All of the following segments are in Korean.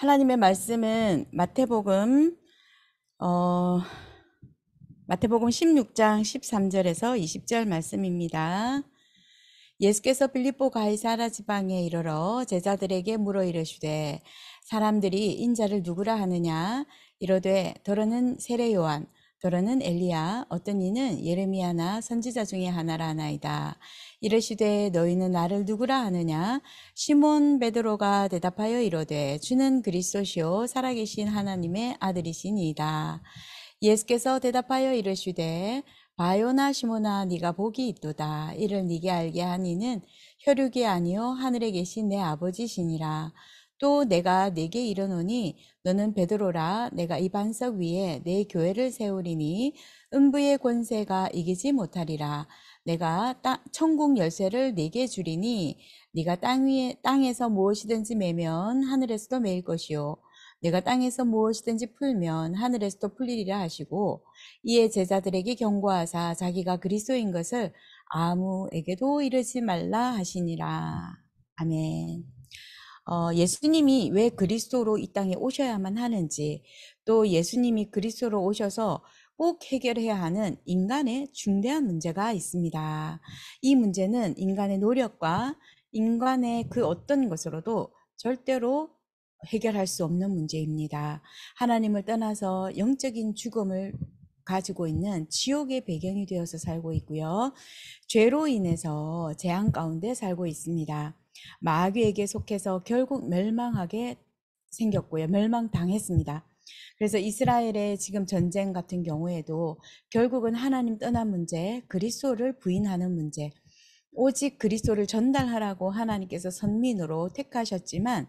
하나님의 말씀은 마태복음 16장 13절에서 20절 말씀입니다. 예수께서 빌립보 가이사라 지방에 이르러 제자들에게 물어 이르시되 사람들이 인자를 누구라 하느냐 이르되 더러는 세례 요한 더러는 엘리야 어떤 이는 예레미야나 선지자 중에 하나라 하나이다. 이르시되 너희는 나를 누구라 하느냐 시몬 베드로가 대답하여 이르되 주는 그리스도시요 살아계신 하나님의 아들이시니이다. 예수께서 대답하여 이르시되 바요나 시모나 네가 복이 있도다. 이를 네게 알게 하니는 혈육이 아니요 하늘에 계신 내 아버지시니라. 또 내가 네게 이르노니 너는 베드로라. 내가 이 반석 위에 내 교회를 세우리니 음부의 권세가 이기지 못하리라. 내가 천국 열쇠를 네게 주리니 네가 땅에서 무엇이든지 매면 하늘에서도 매일 것이요 내가 땅에서 무엇이든지 풀면 하늘에서도 풀리리라 하시고 이에 제자들에게 경고하사 자기가 그리스도인 것을 아무에게도 이르지 말라 하시니라. 아멘. 예수님이 왜 그리스도로 이 땅에 오셔야만 하는지, 또 예수님이 그리스도로 오셔서 꼭 해결해야 하는 인간의 중대한 문제가 있습니다. 이 문제는 인간의 노력과 인간의 그 어떤 것으로도 절대로 해결할 수 없는 문제입니다. 하나님을 떠나서 영적인 죽음을 가지고 있는 지옥의 배경이 되어서 살고 있고요. 죄로 인해서 재앙 가운데 살고 있습니다. 마귀에게 속해서 결국 멸망하게 생겼고요. 멸망당했습니다. 그래서 이스라엘의 지금 전쟁 같은 경우에도 결국은 하나님 떠난 문제, 그리스도를 부인하는 문제, 오직 그리스도를 전달하라고 하나님께서 선민으로 택하셨지만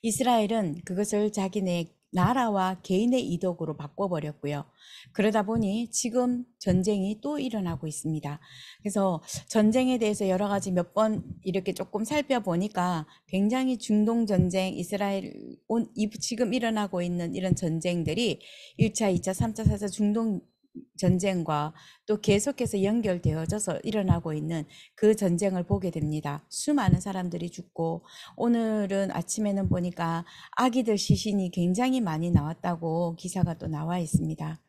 이스라엘은 그것을 자기네 나라와 개인의 이덕으로 바꿔버렸고요. 그러다 보니 지금 전쟁이 또 일어나고 있습니다. 그래서 전쟁에 대해서 여러 가지 몇 번 이렇게 조금 살펴보니까 굉장히 중동 전쟁, 이스라엘 지금 일어나고 있는 이런 전쟁들이 1차, 2차, 3차, 4차 중동 전쟁과 또 계속해서 연결되어져서 일어나고 있는 그 전쟁을 보게 됩니다. 수많은 사람들이 죽고 오늘은 아침에는 보니까 아기들 시신이 굉장히 많이 나왔다고 기사가 또 나와 있습니다.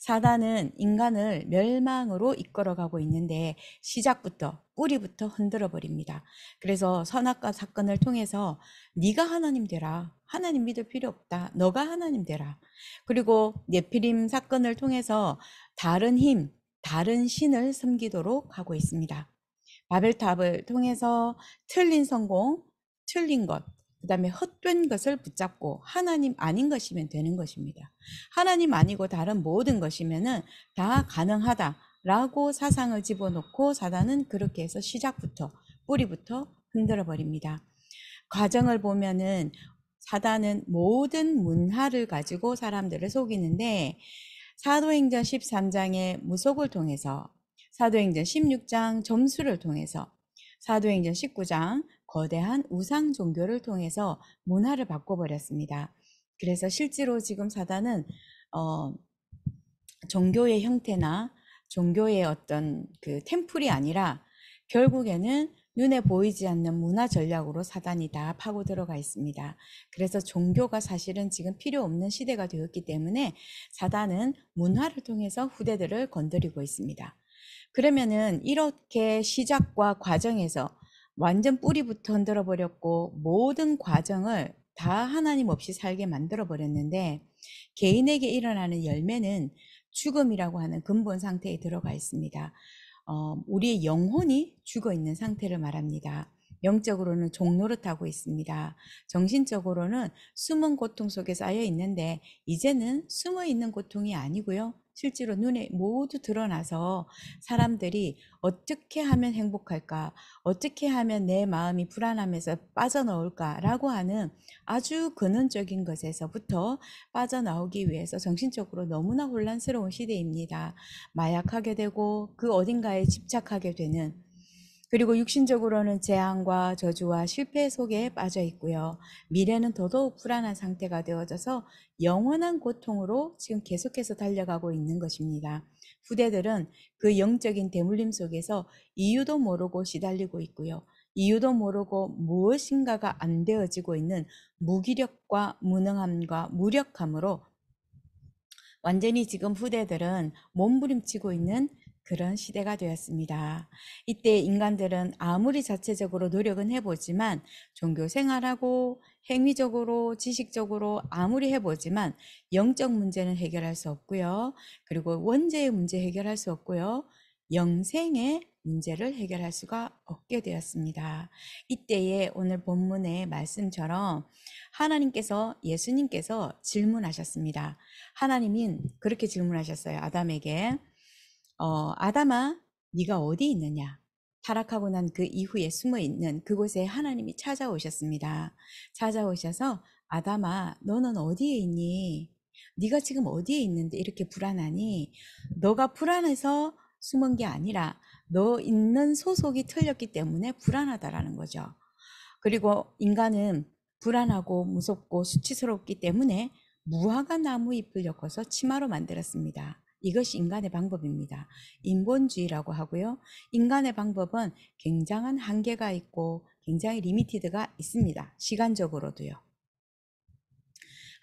사단은 인간을 멸망으로 이끌어가고 있는데 시작부터 뿌리부터 흔들어 버립니다. 그래서 선악과 사건을 통해서 네가 하나님 되라. 하나님 믿을 필요 없다. 너가 하나님 되라. 그리고 네피림 사건을 통해서 다른 힘, 다른 신을 섬기도록 하고 있습니다. 바벨탑을 통해서 틀린 성공, 틀린 것, 그 다음에 헛된 것을 붙잡고 하나님 아닌 것이면 되는 것입니다. 하나님 아니고 다른 모든 것이면은 다 가능하다라고 사상을 집어넣고 사단은 그렇게 해서 시작부터 뿌리부터 흔들어 버립니다. 과정을 보면은 사단은 모든 문화를 가지고 사람들을 속이는데 사도행전 13장의 무속을 통해서 사도행전 16장 점수를 통해서 사도행전 19장 거대한 우상 종교를 통해서 문화를 바꿔버렸습니다. 그래서 실제로 지금 사단은 종교의 형태나 종교의 어떤 그 템플이 아니라 결국에는 눈에 보이지 않는 문화 전략으로 사단이 다 파고 들어가 있습니다. 그래서 종교가 사실은 지금 필요 없는 시대가 되었기 때문에 사단은 문화를 통해서 후대들을 건드리고 있습니다. 그러면은 이렇게 시작과 과정에서 완전 뿌리부터 흔들어 버렸고 모든 과정을 다 하나님 없이 살게 만들어 버렸는데 개인에게 일어나는 열매는 죽음이라고 하는 근본 상태에 들어가 있습니다. 우리의 영혼이 죽어 있는 상태를 말합니다. 영적으로는 종노릇하고 있습니다. 정신적으로는 숨은 고통 속에 쌓여 있는데 이제는 숨어 있는 고통이 아니고요. 실제로 눈에 모두 드러나서 사람들이 어떻게 하면 행복할까? 어떻게 하면 내 마음이 불안함에서 빠져나올까라고 하는 아주 근원적인 것에서부터 빠져나오기 위해서 정신적으로 너무나 혼란스러운 시대입니다. 마약하게 되고 그 어딘가에 집착하게 되는, 그리고 육신적으로는 재앙과 저주와 실패 속에 빠져 있고요. 미래는 더더욱 불안한 상태가 되어져서 영원한 고통으로 지금 계속해서 달려가고 있는 것입니다. 후대들은 그 영적인 대물림 속에서 이유도 모르고 시달리고 있고요. 이유도 모르고 무엇인가가 안 되어지고 있는 무기력과 무능함과 무력함으로 완전히 지금 후대들은 몸부림치고 있는 그런 시대가 되었습니다. 이때 인간들은 아무리 자체적으로 노력은 해보지만 종교 생활하고 행위적으로 지식적으로 아무리 해보지만 영적 문제는 해결할 수 없고요. 그리고 원죄의 문제 해결할 수 없고요. 영생의 문제를 해결할 수가 없게 되었습니다. 이때에 오늘 본문의 말씀처럼 하나님께서 예수님께서 질문하셨습니다. 하나님은 그렇게 질문하셨어요. 아담에게 아담아 네가 어디 있느냐? 타락하고 난 그 이후에 숨어있는 그곳에 하나님이 찾아오셨습니다. 찾아오셔서 아담아 너는 어디에 있니? 네가 지금 어디에 있는데 이렇게 불안하니? 너가 불안해서 숨은 게 아니라 너 있는 소속이 틀렸기 때문에 불안하다라는 거죠. 그리고 인간은 불안하고 무섭고 수치스럽기 때문에 무화과 나무 잎을 엮어서 치마로 만들었습니다. 이것이 인간의 방법입니다. 인본주의라고 하고요. 인간의 방법은 굉장한 한계가 있고 굉장히 리미티드가 있습니다. 시간적으로도요.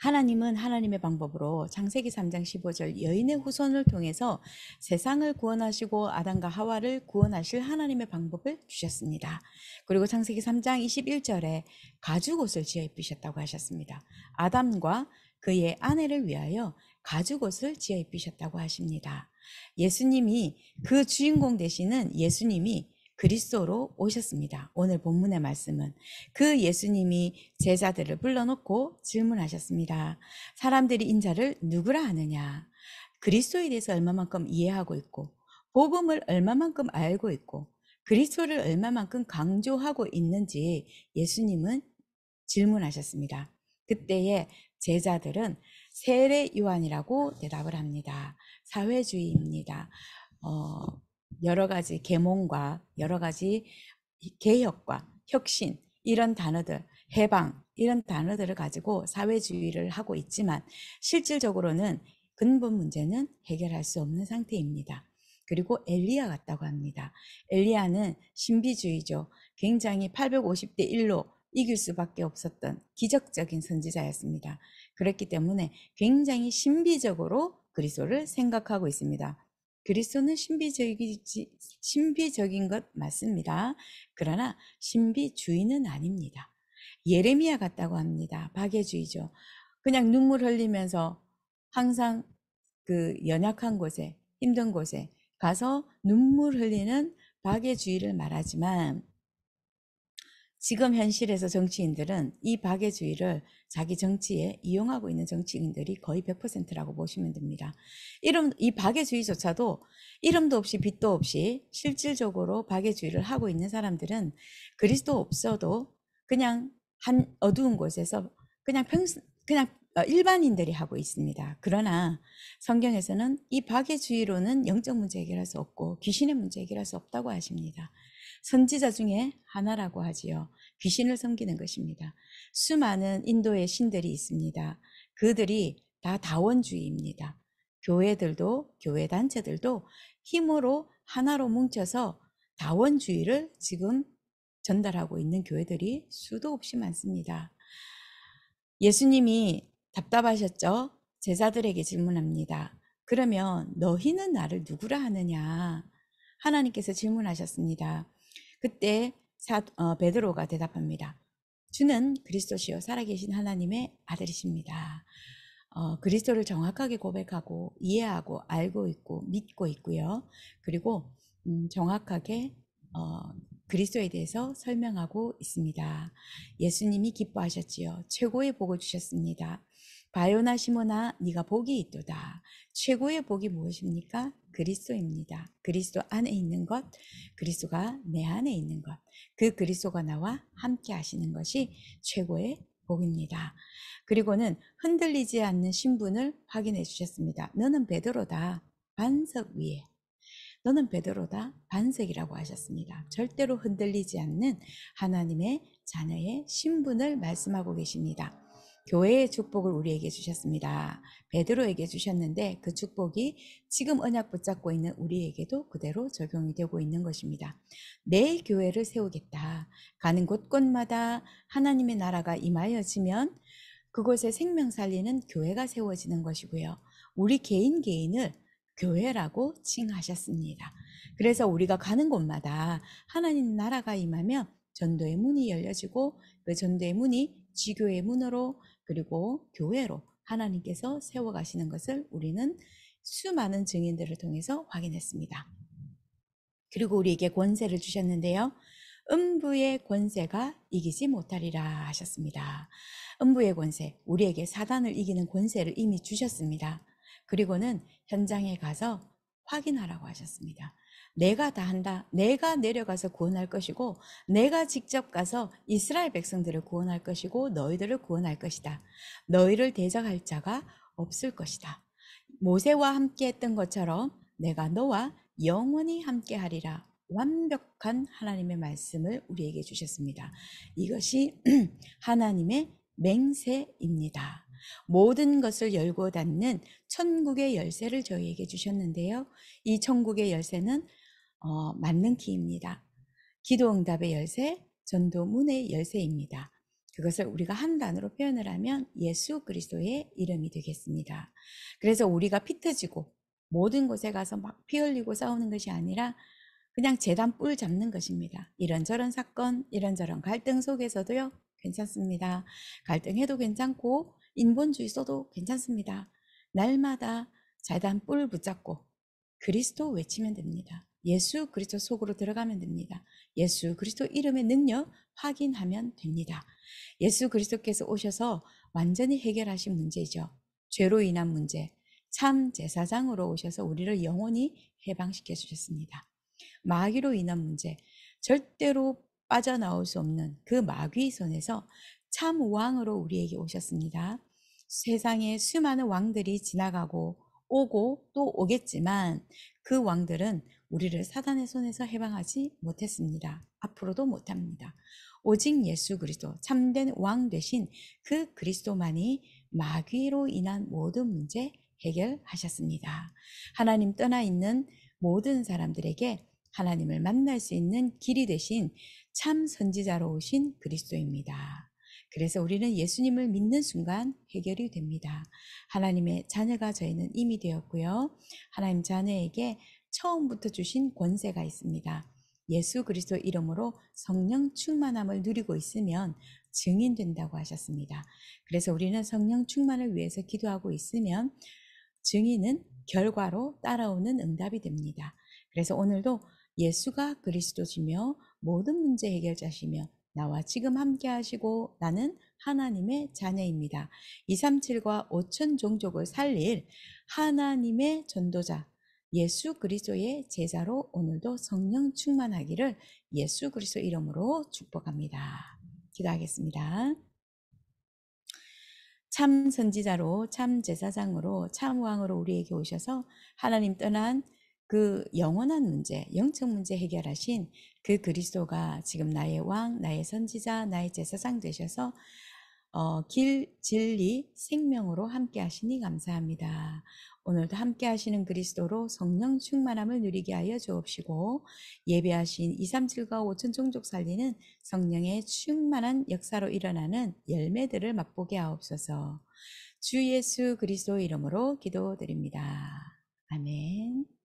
하나님은 하나님의 방법으로 창세기 3장 15절 여인의 후손을 통해서 세상을 구원하시고 아담과 하와를 구원하실 하나님의 방법을 주셨습니다. 그리고 창세기 3장 21절에 가죽옷을 지어 입히셨다고 하셨습니다. 아담과 그의 아내를 위하여 가죽옷을 지어 입히셨다고 하십니다. 예수님이 그 주인공 되시는 예수님이 그리스도로 오셨습니다. 오늘 본문의 말씀은 그 예수님이 제자들을 불러놓고 질문하셨습니다. 사람들이 인자를 누구라 하느냐? 그리스도에 대해서 얼마만큼 이해하고 있고 복음을 얼마만큼 알고 있고 그리스도를 얼마만큼 강조하고 있는지 예수님은 질문하셨습니다. 그때에 제자들은 세례 요한이라고 대답을 합니다. 사회주의입니다. 여러 가지 계몽과 여러 가지 개혁과 혁신 이런 단어들, 해방 이런 단어들을 가지고 사회주의를 하고 있지만 실질적으로는 근본 문제는 해결할 수 없는 상태입니다. 그리고 엘리야 같다고 합니다. 엘리야는 신비주의죠. 굉장히 850대 1로 이길 수밖에 없었던 기적적인 선지자였습니다. 그렇기 때문에 굉장히 신비적으로 그리스도를 생각하고 있습니다. 그리스도는 신비적인 것 맞습니다. 그러나 신비주의는 아닙니다. 예레미야 같다고 합니다. 박애주의죠. 그냥 눈물 흘리면서 항상 그 연약한 곳에 힘든 곳에 가서 눈물 흘리는 박애주의를 말하지만 지금 현실에서 정치인들은 이 박애주의를 자기 정치에 이용하고 있는 정치인들이 거의 100%라고 보시면 됩니다. 이 박애주의조차도 이름도 없이 빛도 없이 실질적으로 박애주의를 하고 있는 사람들은 그리스도 없어도 그냥 한 어두운 곳에서 그냥 일반인들이 하고 있습니다. 그러나 성경에서는 이 박애주의로는 영적 문제 해결할 수 없고 귀신의 문제 해결할 수 없다고 하십니다. 선지자 중에 하나라고 하지요. 귀신을 섬기는 것입니다. 수많은 인도의 신들이 있습니다. 그들이 다 다원주의입니다. 교회들도 교회 단체들도 힘으로 하나로 뭉쳐서 다원주의를 지금 전달하고 있는 교회들이 수도 없이 많습니다. 예수님이 답답하셨죠? 제자들에게 질문합니다. 그러면 너희는 나를 누구라 하느냐? 하나님께서 질문하셨습니다. 그때 베드로가 대답합니다. 주는 그리스도시요 살아계신 하나님의 아들이십니다. 그리스도를 정확하게 고백하고 이해하고 알고 있고 믿고 있고요. 그리고 정확하게 그리스도에 대해서 설명하고 있습니다. 예수님이 기뻐하셨지요. 최고의 복을 주셨습니다. 바요나 시모나 네가 복이 있도다. 최고의 복이 무엇입니까? 그리스도입니다. 그리스도 안에 있는 것, 그리스도가 내 안에 있는 것, 그 그리스도가 나와 함께 하시는 것이 최고의 복입니다. 그리고는 흔들리지 않는 신분을 확인해 주셨습니다. 너는 베드로다. 반석 위에. 너는 베드로다. 반석이라고 하셨습니다. 절대로 흔들리지 않는 하나님의 자녀의 신분을 말씀하고 계십니다. 교회의 축복을 우리에게 주셨습니다. 베드로에게 주셨는데 그 축복이 지금 언약 붙잡고 있는 우리에게도 그대로 적용이 되고 있는 것입니다. 내 교회를 세우겠다. 가는 곳곳마다 하나님의 나라가 임하여지면 그곳에 생명 살리는 교회가 세워지는 것이고요. 우리 개인을 교회라고 칭하셨습니다. 그래서 우리가 가는 곳마다 하나님 나라가 임하면 전도의 문이 열려지고 그 전도의 문이 지교의 문으로 그리고 교회로 하나님께서 세워가시는 것을 우리는 수많은 증인들을 통해서 확인했습니다. 그리고 우리에게 권세를 주셨는데요. 음부의 권세가 이기지 못하리라 하셨습니다. 음부의 권세, 우리에게 사단을 이기는 권세를 이미 주셨습니다. 그리고는 현장에 가서 확인하라고 하셨습니다. 내가 다 한다. 내가 내려가서 구원할 것이고 내가 직접 가서 이스라엘 백성들을 구원할 것이고 너희들을 구원할 것이다. 너희를 대적할 자가 없을 것이다. 모세와 함께 했던 것처럼 내가 너와 영원히 함께 하리라. 완벽한 하나님의 말씀을 우리에게 주셨습니다. 이것이 하나님의 맹세입니다. 모든 것을 열고 닫는 천국의 열쇠를 저희에게 주셨는데요. 이 천국의 열쇠는 맞는 키입니다. 기도응답의 열쇠, 전도문의 열쇠입니다. 그것을 우리가 한 단어로 표현을 하면 예수 그리스도의 이름이 되겠습니다. 그래서 우리가 피 터지고 모든 곳에 가서 막 피 흘리고 싸우는 것이 아니라 그냥 재단 뿔 잡는 것입니다. 이런저런 사건, 이런저런 갈등 속에서도요, 괜찮습니다. 갈등해도 괜찮고 인본주의 써도 괜찮습니다. 날마다 재단 뿔 붙잡고 그리스도 외치면 됩니다. 예수 그리스도 속으로 들어가면 됩니다. 예수 그리스도 이름의 능력 확인하면 됩니다. 예수 그리스도께서 오셔서 완전히 해결하신 문제죠. 죄로 인한 문제. 참 제사장으로 오셔서 우리를 영원히 해방시켜 주셨습니다. 마귀로 인한 문제. 절대로 빠져나올 수 없는 그 마귀의 손에서 참 왕으로 우리에게 오셨습니다. 세상에 수많은 왕들이 지나가고 오고 또 오겠지만 그 왕들은 우리를 사단의 손에서 해방하지 못했습니다. 앞으로도 못합니다. 오직 예수 그리스도 참된 왕 되신 그 그리스도만이 마귀로 인한 모든 문제 해결하셨습니다. 하나님 떠나 있는 모든 사람들에게 하나님을 만날 수 있는 길이 되신 참 선지자로 오신 그리스도입니다. 그래서 우리는 예수님을 믿는 순간 해결이 됩니다. 하나님의 자녀가 저희는 이미 되었고요. 하나님 자녀에게 처음부터 주신 권세가 있습니다. 예수 그리스도 이름으로 성령 충만함을 누리고 있으면 증인된다고 하셨습니다. 그래서 우리는 성령 충만을 위해서 기도하고 있으면 증인은 결과로 따라오는 응답이 됩니다. 그래서 오늘도 예수가 그리스도시며 모든 문제 해결자시며 나와 지금 함께 하시고 나는 하나님의 자녀입니다. 237과 5천 종족을 살릴 하나님의 전도자 예수 그리스도의 제자로 오늘도 성령 충만하기를 예수 그리스도 이름으로 축복합니다. 기도하겠습니다. 참 선지자로 참 제사장으로 참 왕으로 우리에게 오셔서 하나님 떠난 그 영원한 문제, 영적 문제 해결하신 그 그리스도가 지금 나의 왕, 나의 선지자, 나의 제사장 되셔서 길, 진리, 생명으로 함께 하시니 감사합니다. 오늘도 함께 하시는 그리스도로 성령 충만함을 누리게 하여 주옵시고 예배하신 237과 5천 종족 살리는 성령의 충만한 역사로 일어나는 열매들을 맛보게 하옵소서. 주 예수 그리스도 이름으로 기도드립니다. 아멘.